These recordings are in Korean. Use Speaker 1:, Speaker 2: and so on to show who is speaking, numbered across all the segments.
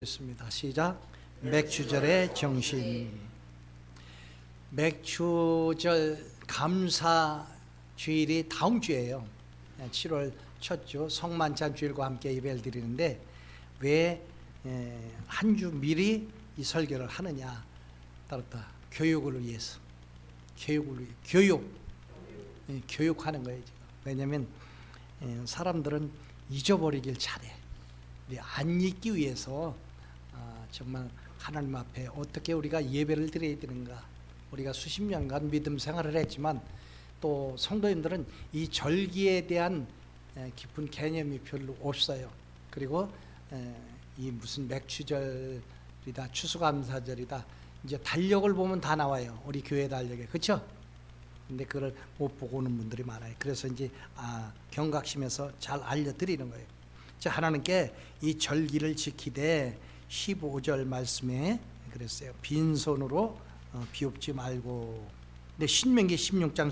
Speaker 1: 있습니다. 시작. 맥주절의 정신. 맥주절 감사 주일이 다음 주예요. 7월 첫 주 성만찬 주일과 함께 예배를 드리는데 왜 한 주 미리 이 설교를 하느냐? 따랐다. 교육을 위해서. 교육하는 거예요. 지금. 왜냐하면 사람들은 잊어버리길 잘해. 안 잊기 위해서 정말 하나님 앞에 어떻게 우리가 예배를 드려야 되는가. 우리가 수십 년간 믿음 생활을 했지만 또 성도님들은 이 절기에 대한 깊은 개념이 별로 없어요. 그리고 이 무슨 맥주절이다, 추수감사절이다, 이제 달력을 보면 다 나와요. 우리 교회 달력에. 그렇죠? 근데 그걸 못 보고 오는 분들이 많아요. 그래서 이제 경각심에서 잘 알려드리는 거예요. 자, 하나님께 이 절기를 지키되 15절 말씀에 그랬어요. 빈손으로 비옵지 말고. 근데 신명기 16장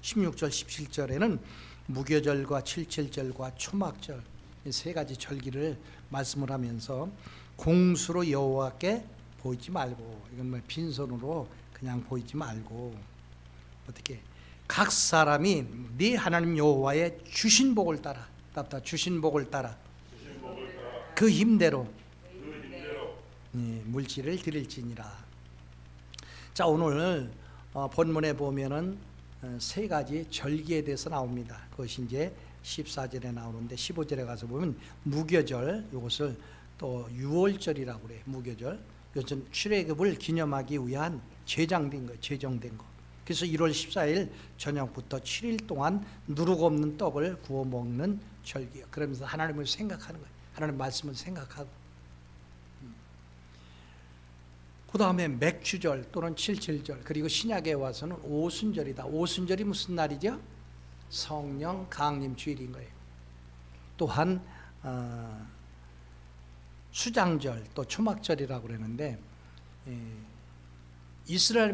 Speaker 1: 16절 17절에는 무교절과 칠칠절과 초막절 이 세 가지 절기를 말씀을 하면서 공수로 여호와께 보이지 말고, 이건 뭐 빈손으로 그냥 보이지 말고, 어떻게 각 사람이 네 하나님 여호와의 주신 복을 따라, 주신 복을 따라 그 힘대로 물질을 드릴지니라. 자, 오늘 본문에 보면은 세 가지 절기에 대해서 나옵니다. 그것이 이제 14절에 나오는데 15절에 가서 보면 무교절, 이것을 또 유월절이라고 그래요. 무교절, 이것은 출애굽을 기념하기 위한 제정된 거. 그래서 1월 14일 저녁부터 7일 동안 누룩 없는 떡을 구워 먹는 절기예요. 그러면서 하나님을 생각하는 거예요. 하나님 말씀을 생각하고. 그 다음에 맥주절 또는 칠칠절, 그리고 신약에 와서는 오순절이다. 오순절이 무슨 날이죠? 성령 강림 주일인 거예요. 또한 수장절, 또 초막절이라고 그러는데 이스라엘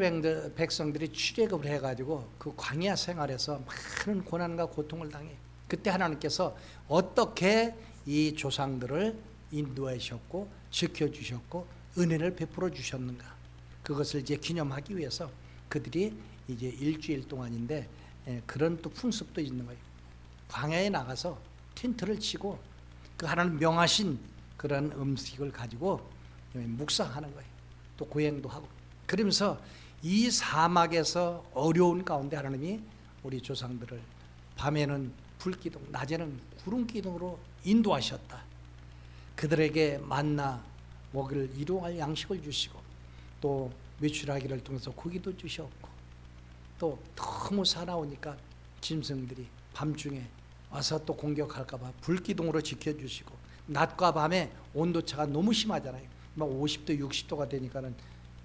Speaker 1: 백성들이 출애굽을 해가지고 그 광야 생활에서 많은 고난과 고통을 당해. 그때 하나님께서 어떻게 이 조상들을 인도하셨고 지켜주셨고 은혜를 베풀어 주셨는가, 그것을 이제 기념하기 위해서 그들이 이제 일주일 동안인데 그런 또 풍습도 있는 거예요. 광야에 나가서 텐트를 치고 그 하나님 명하신 그런 음식을 가지고 묵상하는 거예요. 또 고행도 하고. 그러면서 이 사막에서 어려운 가운데 하나님이 우리 조상들을 밤에는 불기둥, 낮에는 구름기둥으로 인도하셨다. 그들에게 만나 먹을 일용할 양식을 주시고 또 메추라기를 통해서 고기도 주셨고, 또 너무 사나우니까 짐승들이 밤중에 와서 또 공격할까 봐 불기둥으로 지켜주시고, 낮과 밤에 온도차가 너무 심하잖아요. 막 50도 60도가 되니까는,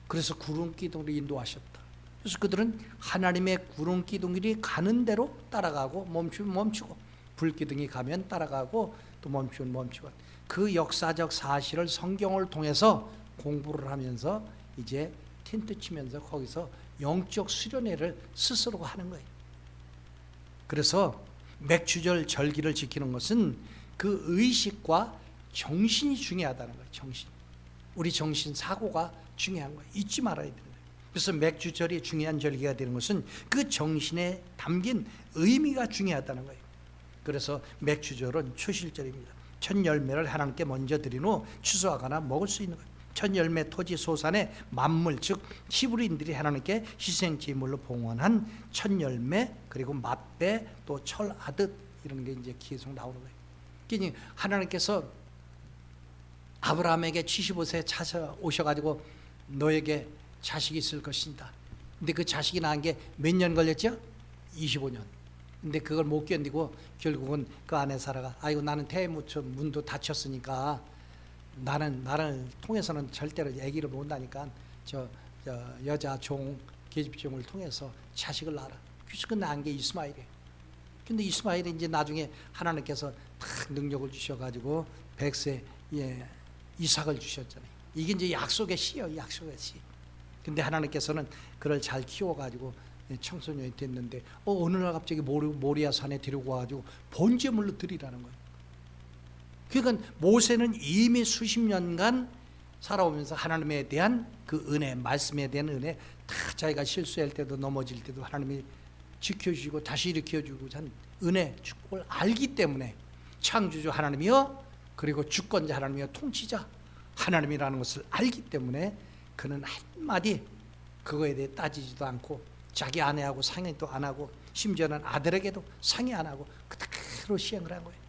Speaker 1: 그래서 구름기둥으로 인도하셨다. 그래서 그들은 하나님의 구름기둥이 가는 대로 따라가고 멈추면 멈추고, 불기둥이 가면 따라가고 또 멈추면 멈추고, 그 역사적 사실을 성경을 통해서 공부를 하면서 이제 텐트 치면서 거기서 영적 수련회를 스스로 하는 거예요. 그래서 맥주절 절기를 지키는 것은 그 의식과 정신이 중요하다는 거예요. 정신. 우리 정신 사고가 중요한 거예요. 잊지 말아야 되는 거예요. 그래서 맥주절이 중요한 절기가 되는 것은 그 정신에 담긴 의미가 중요하다는 거예요. 그래서 맥주절은 초실절입니다. 첫 열매를 하나님께 먼저 드린 후 추수하거나 먹을 수 있는 거예요. 첫 열매 토지 소산의 만물, 즉 히브리인들이 하나님께 희생 제물로 봉헌한 첫 열매, 그리고 맛배, 또 철아득, 이런 게 이제 계속 나오는 거예요. 그러니까 하나님께서 아브라함에게 75세에 찾아오셔가지고 너에게 자식이 있을 것이다. 근데 그 자식이 낳은 게 몇 년 걸렸죠? 25년. 근데 그걸 못 견디고 결국은 그 아내 사라가, 아이고 나는 태무처 문도 닫혔으니까 나를 통해서는 절대로 아기를 못 낳으니까 저 여자 종, 계집종을 통해서 자식을 낳아라. 그래서 그 낳은 게 이스마엘이에요. 근데 이스마엘이 이제 나중에 하나님께서 딱 능력을 주셔가지고 100세 이삭을 주셨잖아요. 이게 이제 약속의 씨예요. 약속의 씨. 근데 하나님께서는 그를 잘 키워가지고 청소년이 됐는데 어느 날 갑자기 모리아 산에 데리고 와가지고 번제물로 드리라는 거예요. 그러니까 모세는 이미 수십 년간 살아오면서 하나님에 대한 그 은혜, 말씀에 대한 은혜, 다 자기가 실수할 때도 넘어질 때도 하나님이 지켜주시고 다시 일으켜주고 한 은혜, 축복을 알기 때문에 창조주 하나님이요, 그리고 주권자 하나님이요, 통치자 하나님이라는 것을 알기 때문에 그는 한마디 그거에 대해 따지지도 않고 자기 아내하고 상의도 안 하고 심지어는 아들에게도 상의 안 하고 그대로 시행을 한 거예요.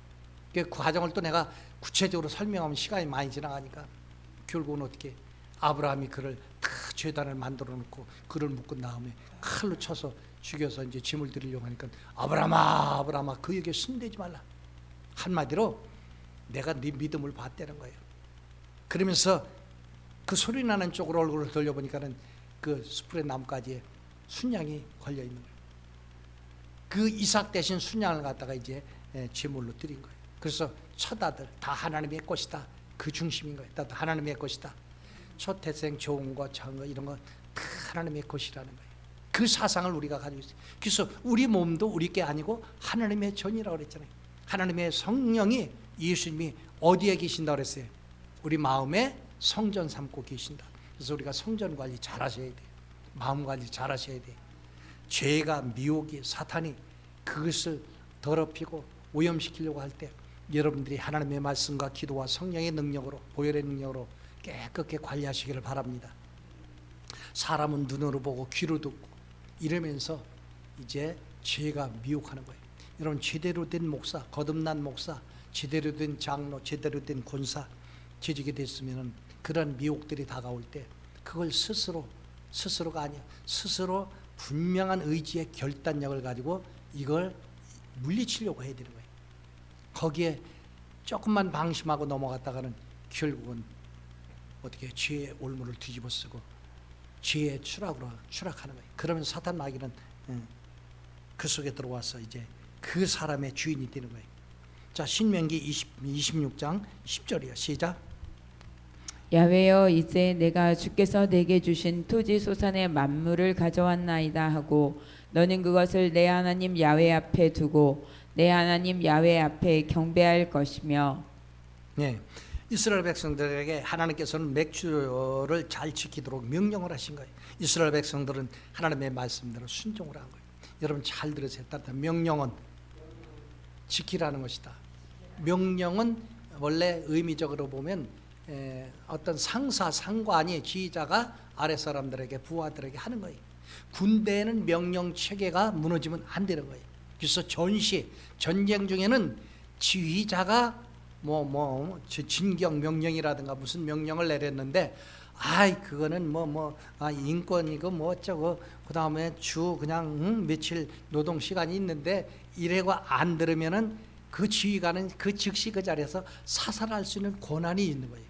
Speaker 1: 그 과정을 또 내가 구체적으로 설명하면 시간이 많이 지나가니까 결국은 어떻게 아브라함이 그를 다 제단을 만들어 놓고 그를 묶은 다음에 칼로 쳐서 죽여서 이제 짐을 드리려고 하니까 아브라함아 아브라함아 그에게 손대지 말라. 한마디로 내가 네 믿음을 봤다는 거예요. 그러면서 그 소리 나는 쪽으로 얼굴을 돌려보니까는 그 수풀의 나뭇가지에 순양이 걸려 있는 거예요. 그 이삭 대신 순양을 갖다가 이제 제물로 드린 거예요. 그래서 첫 아들 다 하나님의 것이다. 그 중심인 거예요. 다 하나님의 것이다. 첫 태생 좋은 거 작은 거 이런 거 다 하나님의 것이라는 거예요. 그 사상을 우리가 가지고 있어요. 그래서 우리 몸도 우리 게 아니고 하나님의 전이라고 그랬잖아요. 하나님의 성령이 예수님이 어디에 계신다고 그랬어요? 우리 마음에 성전 삼고 계신다. 그래서 우리가 성전 관리 잘 하셔야 돼요. 마음 관리 잘 하셔야 돼요. 죄가 미혹이 사탄이 그것을 더럽히고 오염시키려고 할 때 여러분들이 하나님의 말씀과 기도와 성령의 능력으로 보혈의 능력으로 깨끗하게 관리하시기를 바랍니다. 사람은 눈으로 보고 귀로 듣고 이러면서 이제 죄가 미혹하는 거예요. 여러분 제대로 된 목사, 거듭난 목사, 제대로 된 장로, 제대로 된 권사 재직이 됐으면 그런 미혹들이 다가올 때 그걸 스스로가 아니야. 스스로 분명한 의지의 결단력을 가지고 이걸 물리치려고 해야 되는 거예요. 거기에 조금만 방심하고 넘어갔다가는 결국은 어떻게 죄의 올무를 뒤집어 쓰고 죄의 추락하는 거예요. 그러면 사탄 마귀는 그 속에 들어와서 이제 그 사람의 주인이 되는 거예요. 자, 신명기 26장 10절이요. 시작.
Speaker 2: 야훼여 이제 내가 주께서 내게 주신 토지 소산의 만물을 가져왔나이다 하고 너는 그것을 내 하나님 야훼 앞에 두고 내 하나님 야훼 앞에 경배할 것이며.
Speaker 1: 네, 이스라엘 백성들에게 하나님께서는 맥주를 잘 지키도록 명령을 하신 거예요. 이스라엘 백성들은 하나님의 말씀대로 순종을 한 거예요. 여러분 잘 들으세요. 명령은 지키라는 것이다. 명령은 원래 의미적으로 보면 어떤 상사, 상관이 지휘자가 아래 사람들에게 부하들에게 하는 거예요. 군대에는 명령 체계가 무너지면 안 되는 거예요. 그래서 전쟁 중에는 지휘자가 진경 명령이라든가 무슨 명령을 내렸는데 그거는 인권이고 어쩌고 그다음에 주 그냥 며칠 노동 시간이 있는데 이래고 안 들으면은 그 지휘관은 그 즉시 그 자리에서 사살할 수 있는 권한이 있는 거예요.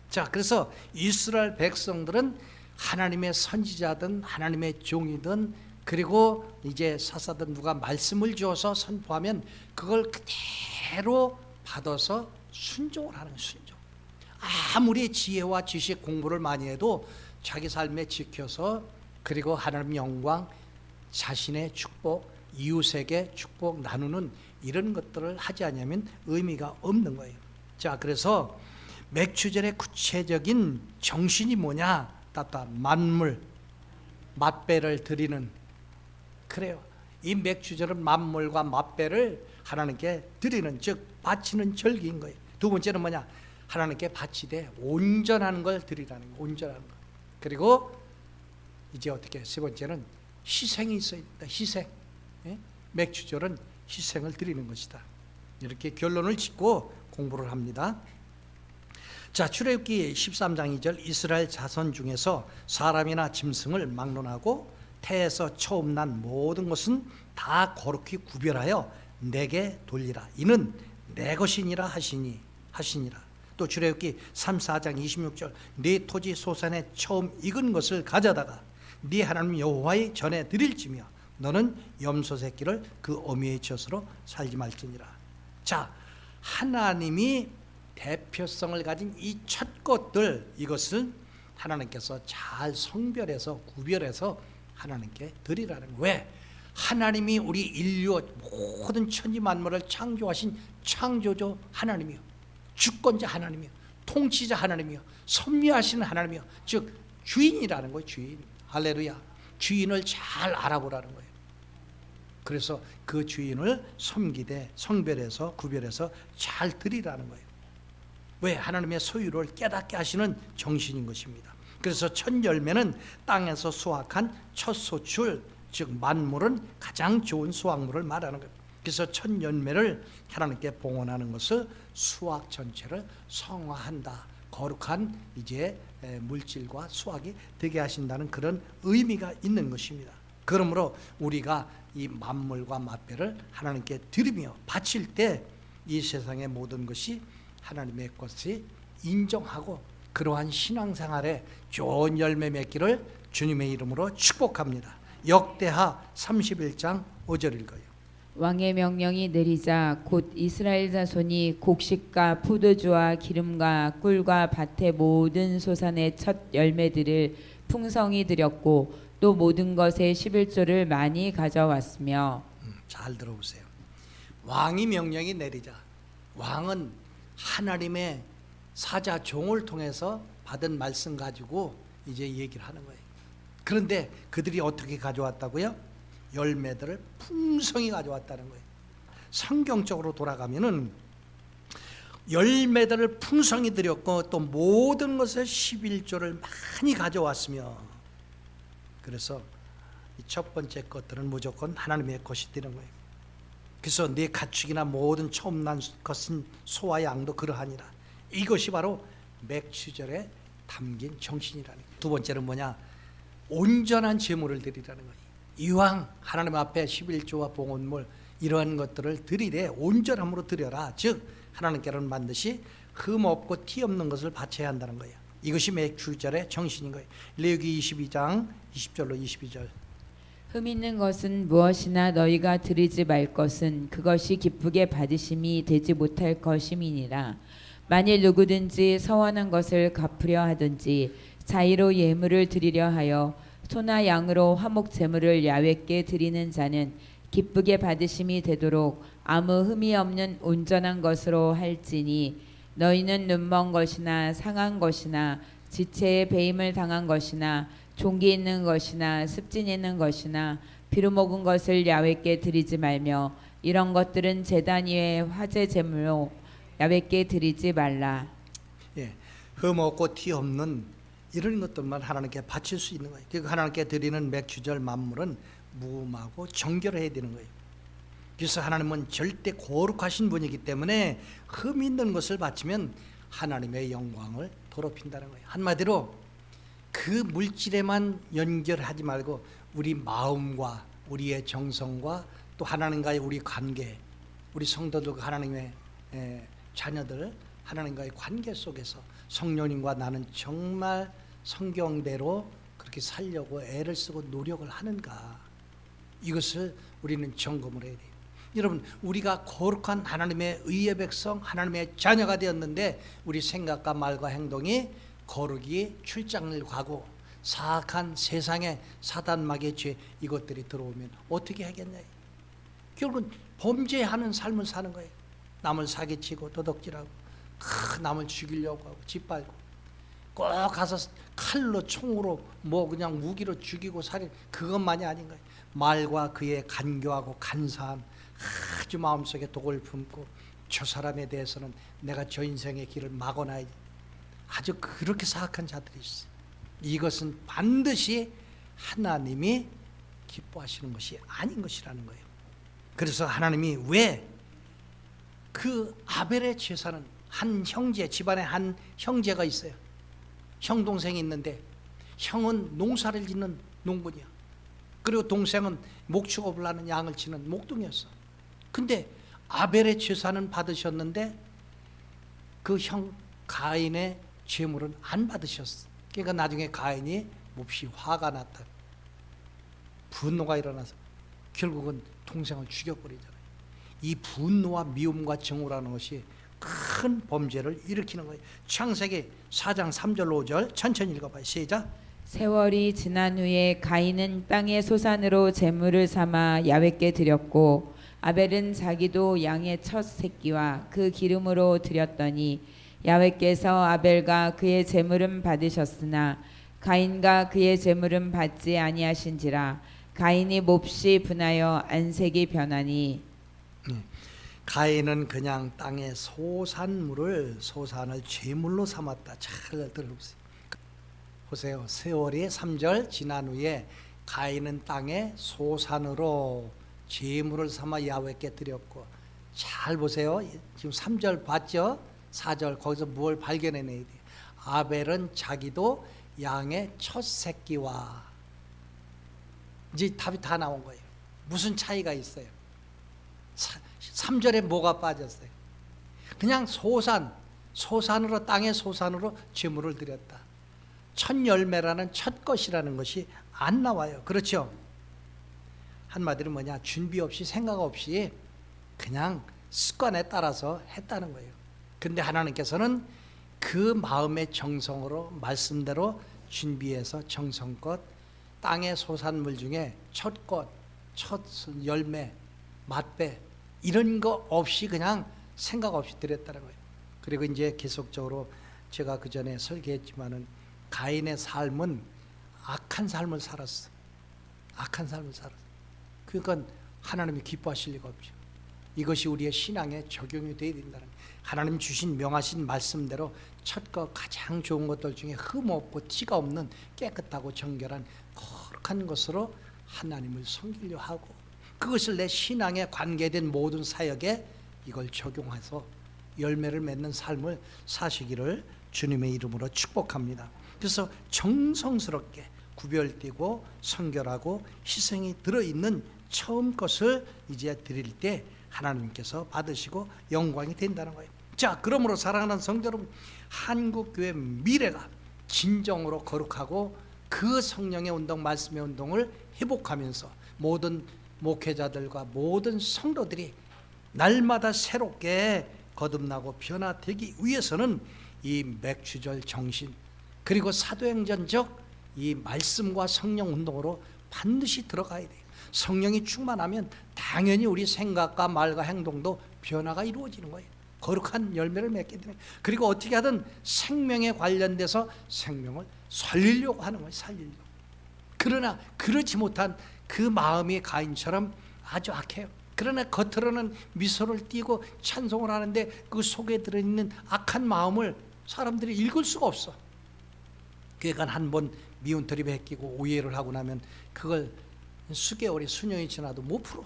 Speaker 1: 자, 그래서 이스라엘 백성들은 하나님의 선지자든 하나님의 종이든 그리고 이제 사사든 누가 말씀을 주어서 선포하면 그걸 그대로 받아서 순종을 하는 거예요. 순종. 아무리 지혜와 지식 공부를 많이 해도 자기 삶에 지켜서 그리고 하나님 영광, 자신의 축복, 이웃에게 축복 나누는 이런 것들을 하지 않으면 의미가 없는 거예요. 자, 그래서 맥주절의 구체적인 정신이 뭐냐? 만물, 맛배를 드리는, 그래요. 이 맥주절은 만물과 맛배를 하나님께 드리는, 즉 바치는 절기인 거예요. 두 번째는 뭐냐? 하나님께 바치되 온전한 걸 드리라는 거예요. 온전한 거. 그리고 이제 어떻게 세 번째는 희생이 있어야 된다. 희생. 맥주절은 희생을 드리는 것이다. 이렇게 결론을 짓고 공부를 합니다. 자, 출애굽기 13장 2절 이스라엘 자손 중에서 사람이나 짐승을 막론하고 태에서 처음 난 모든 것은 다 거룩히 구별하여 내게 돌리라. 이는 내 것이니라 하시니라. 또 출애굽기 34장 26절 네 토지 소산에 처음 익은 것을 가져다가 네 하나님 여호와의 전에 드릴지며 너는 염소 새끼를 그 어미의 젖으로 살지 말지니라. 자, 하나님이 대표성을 가진 이 첫 것들, 이것을 하나님께서 잘 성별해서 구별해서 하나님께 드리라는 거예요. 왜? 하나님이 우리 인류 모든 천지 만물을 창조하신 창조주 하나님이요, 주권자 하나님이요, 통치자 하나님이요, 섭리하시는 하나님이요, 즉 주인이라는 거예요. 주인. 할렐루야. 주인을 잘 알아보라는 거예요. 그래서 그 주인을 섬기되 성별해서 구별해서 잘 드리라는 거예요. 왜? 하나님의 소유를 깨닫게 하시는 정신인 것입니다. 그래서 첫 열매는 땅에서 수확한 첫 소출, 즉 만물은 가장 좋은 수확물을 말하는 거예요. 그래서 첫 열매를 하나님께 봉헌하는 것을 수확 전체를 성화한다. 거룩한 이제 물질과 수확이 되게 하신다는 그런 의미가 있는 것입니다. 그러므로 우리가 이 만물과 맛배를 하나님께 드리며 바칠 때 이 세상의 모든 것이 하나님의 것이 인정하고 그러한 신앙생활에 좋은 열매 맺기를 주님의 이름으로 축복합니다. 역대하 31장 5절 읽어요.
Speaker 2: 왕의 명령이 내리자 곧 이스라엘 자손이 곡식과 포도주와 기름과 꿀과 밭의 모든 소산의 첫 열매들을 풍성히 드렸고 또 모든 것의 11조를 많이 가져왔으며.
Speaker 1: 잘 들어보세요. 왕이 명령이 내리자. 왕은 하나님의 사자 종을 통해서 받은 말씀 가지고 이제 얘기를 하는 거예요. 그런데 그들이 어떻게 가져왔다고요? 열매들을 풍성히 가져왔다는 거예요. 성경적으로 돌아가면은 열매들을 풍성히 드렸고 또 모든 것을 11조를 많이 가져왔으며, 그래서 이 첫 번째 것들은 무조건 하나님의 것이 되는 거예요. 그래서 네 가축이나 모든 처음 난 것은 소와 양도 그러하니라. 이것이 바로 맥주절에 담긴 정신이라는 거예요. 두 번째는 뭐냐? 온전한 제물을 드리라는 거예요. 이왕 하나님 앞에 11조와 봉헌물 이러한 것들을 드리되 온전함으로 드려라. 즉 하나님께로는 반드시 흠 없고 티 없는 것을 바쳐야 한다는 거예요. 이것이 맥주절의 정신인 거예요. 레위기 22장 20절로 22절.
Speaker 2: 흠 있는 것은 무엇이나 너희가 드리지 말 것은 그것이 기쁘게 받으심이 되지 못할 것임이니라. 만일 누구든지 서원한 것을 갚으려 하든지 자의로 예물을 드리려 하여 소나 양으로 화목 제물을 야훼께 드리는 자는 기쁘게 받으심이 되도록 아무 흠이 없는 온전한 것으로 할지니 너희는 눈먼 것이나 상한 것이나 지체에 배임을 당한 것이나 종기 있는 것이나 습진 있는 것이나 비루 먹은 것을 야훼께 드리지 말며 이런 것들은 제단 위에 화제 제물로 야훼께 드리지 말라.
Speaker 1: 예, 흠 없고 티 없는 이런 것들만 하나님께 바칠 수 있는 거예요. 그러니까 하나님께 드리는 맥주절 만물은 무음하고 정결해야 되는 거예요. 그래서 하나님은 절대 거룩하신 분이기 때문에 흠 있는 것을 바치면 하나님의 영광을 더럽힌다는 거예요. 한마디로 그 물질에만 연결하지 말고 우리 마음과 우리의 정성과 또 하나님과의 우리 관계, 우리 성도들과 하나님의 자녀들 하나님과의 관계 속에서 성령님과 나는 정말 성경대로 그렇게 살려고 애를 쓰고 노력을 하는가, 이것을 우리는 점검을 해야 돼요. 여러분, 우리가 거룩한 하나님의 의의 백성, 하나님의 자녀가 되었는데 우리 생각과 말과 행동이 거룩이 출장을 가고 사악한 세상의 사단마귀의 죄 이것들이 들어오면 어떻게 하겠냐. 결국은 범죄하는 삶을 사는 거예요. 남을 사기치고 도둑질하고 남을 죽이려고 하고 짓밟고 꼭 가서 칼로 총으로 뭐 그냥 무기로 죽이고 살인, 그것만이 아닌 거예요. 말과 그의 간교하고 간사함, 아주 마음속에 독을 품고 저 사람에 대해서는 내가 저 인생의 길을 막아놔야지, 아주 그렇게 사악한 자들이 있어요. 이것은 반드시 하나님이 기뻐하시는 것이 아닌 것이라는 거예요. 그래서 하나님이 왜 그 아벨의 제사는, 한 형제, 집안에 한 형제가 있어요. 형 동생이 있는데 형은 농사를 짓는 농부냐, 그리고 동생은 목축업을 하는 양을 치는 목동이었어. 근데 아벨의 제사는 받으셨는데 그 형 가인의 제물은 안 받으셨어. 그러니까 나중에 가인이 몹시 화가 났다. 분노가 일어나서 결국은 동생을 죽여버리잖아요. 이 분노와 미움과 증오라는 것이 큰 범죄를 일으키는 거예요. 창세기 4장 3절 5절 천천히 읽어봐요. 시작.
Speaker 2: 세월이 지난 후에 가인은 땅의 소산으로 제물을 삼아 야훼께 드렸고 아벨은 자기도 양의 첫 새끼와 그 기름으로 드렸더니 야훼께서 아벨과 그의 제물은 받으셨으나 가인과 그의 제물은 받지 아니하신지라. 가인이 몹시 분하여 안색이 변하니.
Speaker 1: 가인은 그냥 땅의 소산을 제물로 삼았다. 잘 들어보세요. 보세요. 세월이 3절 지난 후에 가인은 땅의 소산으로 제물을 삼아 야훼께 드렸고, 잘 보세요. 지금 3절 봤죠? 4절 거기서 뭘 발견해내야 돼요. 아벨은 자기도 양의 첫 새끼와, 이제 답이 다 나온 거예요. 무슨 차이가 있어요? 3절에 뭐가 빠졌어요? 그냥 소산으로, 땅의 소산으로 제물을 드렸다. 첫 열매라는 첫 것이라는 것이 안 나와요. 그렇죠? 한마디로 뭐냐, 준비 없이 생각 없이 그냥 습관에 따라서 했다는 거예요. 근데 하나님께서는 그 마음의 정성으로 말씀대로 준비해서 정성껏 땅의 소산물 중에 첫 것, 첫 열매, 맛배 이런 거 없이 그냥 생각 없이 드렸다는 거예요. 그리고 이제 계속적으로 제가 그 전에 설계했지만은 가인의 삶은 악한 삶을 살았어. 악한 삶을 살았어. 그러니까 하나님이 기뻐하실 리가 없죠. 이것이 우리의 신앙에 적용이 되어야 된다는 거예요. 하나님 주신 명하신 말씀대로 첫것 가장 좋은 것들 중에 흠 없고 티가 없는 깨끗하고 정결한 거룩한 것으로 하나님을 섬기려 하고, 그것을 내 신앙에 관계된 모든 사역에 이걸 적용해서 열매를 맺는 삶을 사시기를 주님의 이름으로 축복합니다. 그래서 정성스럽게 구별되고 성결하고 희생이 들어있는 처음 것을 이제 드릴 때 하나님께서 받으시고 영광이 된다는 거예요. 자, 그러므로 사랑하는 성도 여러분, 한국교회 미래가 진정으로 거룩하고 그 성령의 운동, 말씀의 운동을 회복하면서 모든 목회자들과 모든 성도들이 날마다 새롭게 거듭나고 변화되기 위해서는 이 맥추절 정신, 그리고 사도행전적 이 말씀과 성령 운동으로 반드시 들어가야 돼요. 성령이 충만하면 당연히 우리 생각과 말과 행동도 변화가 이루어지는 거예요. 거룩한 열매를 맺게 되는 거예요. 그리고 어떻게 하든 생명에 관련돼서 생명을 살리려고 하는 거예요. 살리려고. 그러나 그렇지 못한 그 마음이 가인처럼 아주 악해요. 그러나 겉으로는 미소를 띠고 찬송을 하는데 그 속에 들어있는 악한 마음을 사람들이 읽을 수가 없어. 그러니까 한번 미운 드립에 헷기고 오해를 하고 나면 그걸 수개월이 수년이 지나도 못 풀어.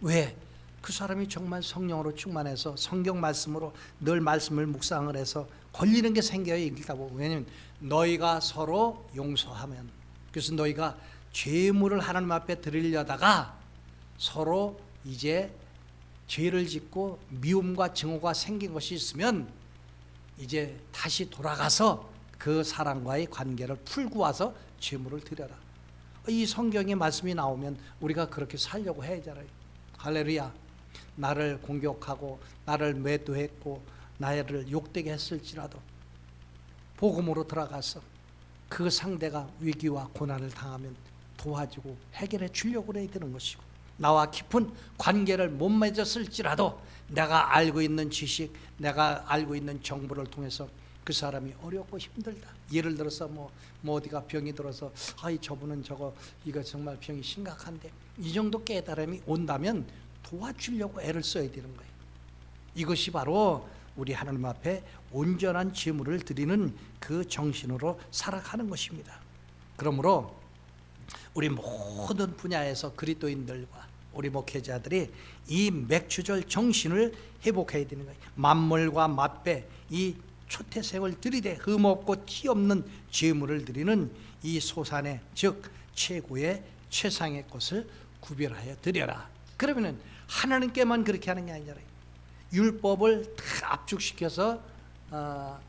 Speaker 1: 왜? 그 사람이 정말 성령으로 충만해서 성경 말씀으로 늘 말씀을 묵상을 해서 걸리는 게 생겨요. 읽다 보면. 왜냐하면 너희가 서로 용서하면, 그래서 너희가 죄물을 하나님 앞에 드리려다가 서로 이제 죄를 짓고 미움과 증오가 생긴 것이 있으면 이제 다시 돌아가서 그 사람과의 관계를 풀고 와서 죄물을 드려라. 이 성경의 말씀이 나오면 우리가 그렇게 살려고 해야 하잖아요. 할렐루야. 나를 공격하고 나를 매도했고 나를 욕되게 했을지라도 복음으로 들어가서 그 상대가 위기와 고난을 당하면 도와주고 해결해 주려고 해야 되는 것이고, 나와 깊은 관계를 못 맺었을지라도 내가 알고 있는 지식, 내가 알고 있는 정보를 통해서 그 사람이 어렵고 힘들다. 예를 들어서 뭐 어디가 병이 들어서 저분은 이거 정말 병이 심각한데, 이 정도 깨달음이 온다면 도와주려고 애를 써야 되는 거예요. 이것이 바로 우리 하나님 앞에 온전한 제물을 드리는 그 정신으로 살아가는 것입니다. 그러므로 우리 모든 분야에서 그리스도인들과 우리 목회자들이 이 맥추절 정신을 회복해야 되는 거예요. 만물과 맛배, 이 초태생을 들이대 흠없고 티없는 제물을 드리는 이 소산의, 즉 최고의 최상의 것을 구별하여 드려라. 그러면은 하나님께만 그렇게 하는 게 아니잖아요. 율법을 다 압축시켜서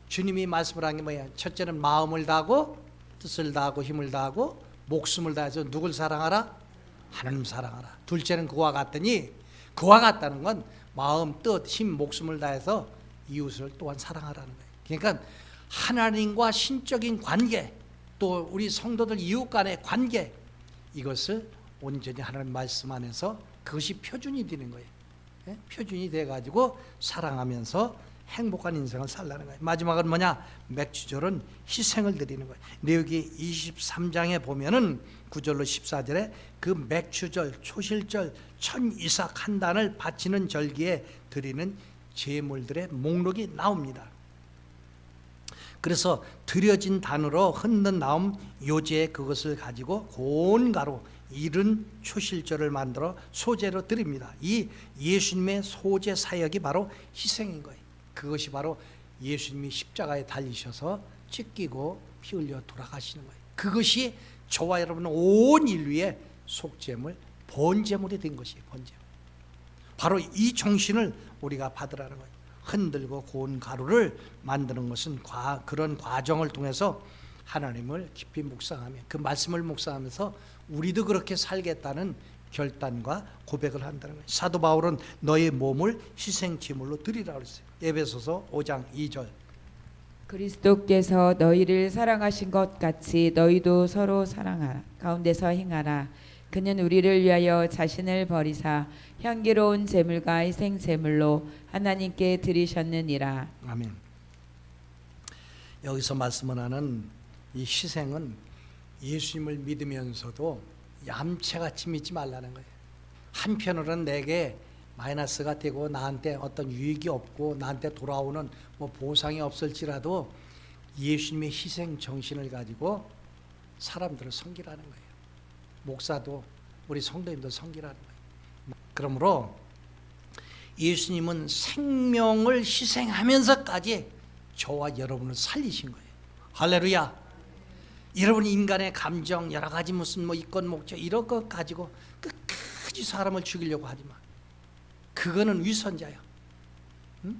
Speaker 1: 주님이 말씀을 한 게 뭐야? 첫째는 마음을 다하고 뜻을 다하고 힘을 다하고 목숨을 다해서 누굴 사랑하라? 하나님 사랑하라. 둘째는 그와 같더니, 그와 같다는 건 마음, 뜻, 힘, 목숨을 다해서 이웃을 또한 사랑하라는 거예요. 그러니까 하나님과 신적인 관계, 또 우리 성도들 이웃 간의 관계, 이것을 온전히 하나님 말씀 안에서 그것이 표준이 되는 거예요. 예? 표준이 돼가지고 사랑하면서 행복한 인생을 살라는 거예요. 마지막은 뭐냐? 맥주절은 희생을 드리는 거예요. 레위기 23장에 보면은 9절로 14절에 그 맥주절, 초실절, 천이삭 한 단을 바치는 절기에 드리는 제물들의 목록이 나옵니다. 그래서 드려진 단으로 흔든 다음 요제에 그것을 가지고 고운 가루 이른 초실절을 만들어 소제로 드립니다. 이 예수님의 소제 사역이 바로 희생인 거예요. 그것이 바로 예수님이 십자가에 달리셔서 찢기고 피 흘려 돌아가시는 거예요. 그것이 저와 여러분 온 인류의 속죄물, 번제물이 된 것이에요. 번제물. 바로 이 정신을 우리가 받으라는 거예요. 흔들고 고운 가루를 만드는 것은 그런 과정을 통해서 하나님을 깊이 묵상하며 그 말씀을 묵상하면서 우리도 그렇게 살겠다는 결단과 고백을 한다는 거예요. 사도 바울은 너의 몸을 희생제물로 드리라고 했어요. 에베소서 5장 2절.
Speaker 2: 그리스도께서 너희를 사랑하신 것 같이 너희도 서로 사랑하라. 가운데서 행하라. 그는 우리를 위하여 자신을 버리사 향기로운 제물과 희생 제물로 하나님께 드리셨느니라.
Speaker 1: 아멘. 여기서 말씀을 하는 이 희생은 예수님을 믿으면서도 얌체같이 믿지 말라는 거예요. 한편으로는 내게 마이너스가 되고 나한테 어떤 유익이 없고 나한테 돌아오는 뭐 보상이 없을지라도 예수님의 희생 정신을 가지고 사람들을 섬기라는 거예요. 목사도 우리 성도님도 섬기라는 거예요. 그러므로 예수님은 생명을 희생하면서까지 저와 여러분을 살리신 거예요. 할렐루야. 여러분 인간의 감정 여러 가지 무슨 뭐 이권 목적 이런 것 가지고 끝까지 사람을 죽이려고 하지 마. 그거는 위선자야. 응?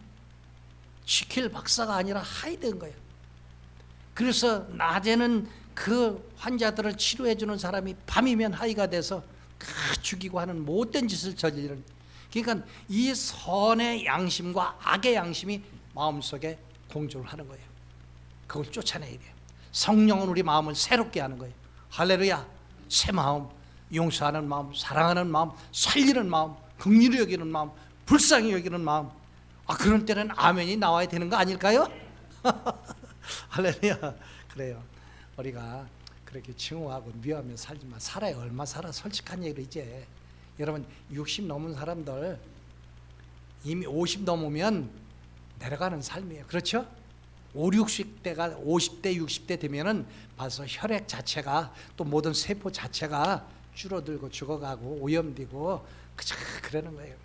Speaker 1: 지킬 박사가 아니라 하이드인 거예요. 그래서 낮에는 그 환자들을 치료해 주는 사람이 밤이면 하이가 돼서 죽이고 하는 못된 짓을 저지르는. 그러니까 이 선의 양심과 악의 양심이 마음속에 공존을 하는 거예요. 그걸 쫓아내야 돼요. 성령은 우리 마음을 새롭게 하는 거예요. 할렐루야. 새 마음, 용서하는 마음, 사랑하는 마음, 살리는 마음, 긍휼히 여기는 마음, 불쌍히 여기는 마음. 그런 때는 아멘이 나와야 되는 거 아닐까요? 할렐루야. 그래요. 우리가 그렇게 증오하고 미워하며 살지만 살아야 얼마 살아. 솔직한 얘기로 이제 여러분 60 넘은 사람들 이미 50 넘으면 내려가는 삶이에요. 그렇죠? 5, 60대가 50대, 60대 되면은 벌써 혈액 자체가 또 모든 세포 자체가 줄어들고 죽어가고 오염되고 그러는 거예요.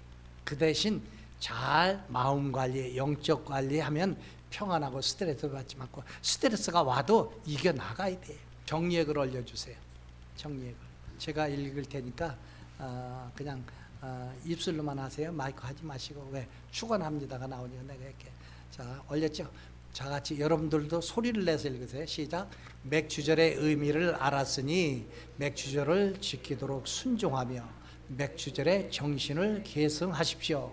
Speaker 1: 그 대신 잘 마음 관리, 영적 관리하면 평안하고 스트레스 받지 않고 스트레스가 와도 이겨 나가야 돼요. 정리액을 올려주세요. 정리액을 제가 읽을 테니까 그냥 입술로만 하세요. 마이크 하지 마시고. 왜 축원합니다가 나오니까 내가 이렇게 자 올렸죠. 자 같이 여러분들도 소리를 내서 읽으세요. 시작. 맥주절의 의미를 알았으니 맥주절을 지키도록 순종하며 맥주절의 정신을 계승하십시오.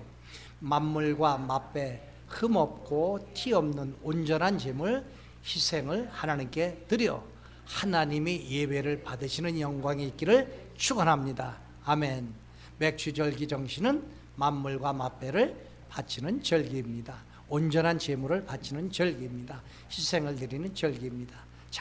Speaker 1: 만물과 맛배 흠없고 티 없는 온전한 제물 희생을 하나님께 드려 하나님이 예배를 받으시는 영광이 있기를 축원합니다. 아멘. 맥주절기 정신은 만물과 맛배를 바치는 절기입니다. 온전한 제물을 바치는 절기입니다. 희생을 드리는 절기입니다.